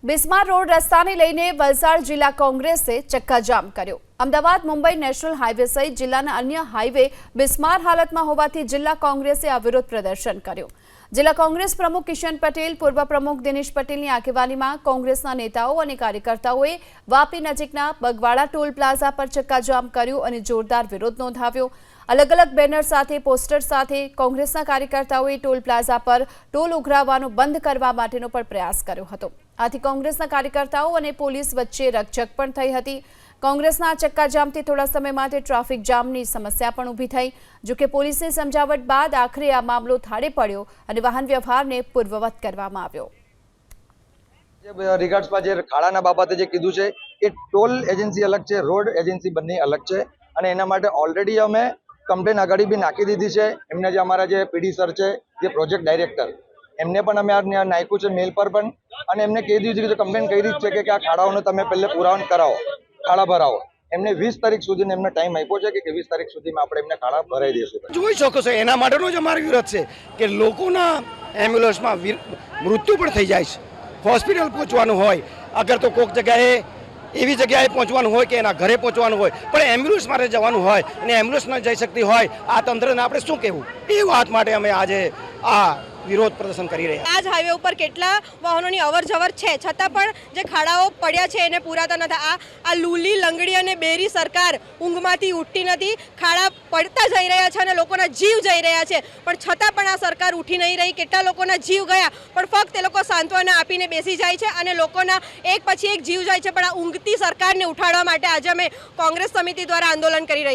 બિસ્માર road રસ્તાને લઈને વલસાડ જિલ્લા કોંગ્રેસે ચક્કાજામ કર્યો। અમદાવાદ મુંબઈ નેશનલ હાઈવે સહિત જિલ્લાના અન્ય હાઈવે બિસ્માર હાલતમાં હોવાથી જિલ્લા કોંગ્રેસે આ વિરોધ પ્રદર્શન કર્યું। જિલ્લા કોંગ્રેસ પ્રમુખ કિશન પટેલ, પૂર્વ પ્રમુખ દિનેશ પટેલની આગેવાનીમાં કોંગ્રેસના નેતાઓ અને કાર્યકર્તાઓએ વાપી નજીકના બગવાડા ટોલ પ્લાઝા પર ચક્કાજામ કર્યું અને જોરદાર વિરોધ નોંધાવ્યો। अलग अलग बेनर साथे पोस्टर साथे कांग्रेसना कार्यकर्ताओए टोल प्लाजा पर टोल उघराववानो बंध करवा माटेनो पण प्रयास कर्यो हतो। आथी कांग्रेसना कार्यकर्ताओ अने पोलीस वच्चे रकझक पण थई हती। कांग्रेसना चक्काजामथी थोड़ा समय माटे ट्राफिक जामनी समस्या पण ऊभी थई। जो के पोलीसनी समजावट बाद आखरे आ मामलो थाळे पड्यो अने वाहन व्यवहारने पूर्ववत करवामां आव्यो। रिगार्ड्स में जे खाड़ाना बाबते जे कीधुं छे ए टोल एजेंसी अलग छे, रोड एजेंसी बंने अलग छे अने एना माटे ऑलरेडी अमे कम्प्लेन आगाड़ी भी नाखी दीधी है। एमने जे अमारा जे पीडी सर है, जे प्रोजेक्ट डायरेक्टर, एमने पण अमे नाख्युं छे मेल पर पण अने एमने कही दीधुं छे, कम्प्लेन करी छे कि आ खाड़ाओने तमे पहले पुरावण करावो, खाड़ा भरावो। एमने 20 तारीख सुधीनो एमने टाइम आप्यो छे कि 20 तारीख सुधीमां आपणे एमने खाड़ा भराई देशुं। जोई शको छो एना माटेनो ज अमारो विरोध छे कि लोकोना एम्ब्युलन्समां मृत्यु पण थई जाय छे। होस्पिटल पहोंचवानुं होय, अगर तो कोईक जग्याए एवी जगह पहुंचवानुं होय कि एना घरे पहुंचवानुं होय पण एम्ब्युलन्स माटे जवानुं होय अने एम्ब्युलन्स न जई शकती होय, आ तंत्रने आपणे शुं कहेवुं ए वात माटे अमे आजे आ विरोध प्रदर्शन करी रह्या। आज हाईवे पर केटला वाहनोनी अवर जवर छे छतां पण जे खाड़ाओ पड्या छे एने पूराता नथी। आ लूली लंगड़ी अने बेरी सरकार ऊंघमांथी उठती नथी। खाड़ा पड़ता जई रह्या छे अने लोकोना जीव जई रह्या छे पण छतां पण आ सरकार उठी नहीं रही। केटला लोकोना जीव गया पण फक्त ए लोको सांत्वना आपीने बेसी जाय छे अने लोकोना एक पछी एक जीव जाय छे। पण आ ऊंघती सरकारने उठाडवा माटे आज अमे कांग्रेस समिति द्वारा आंदोलन करी रह्या।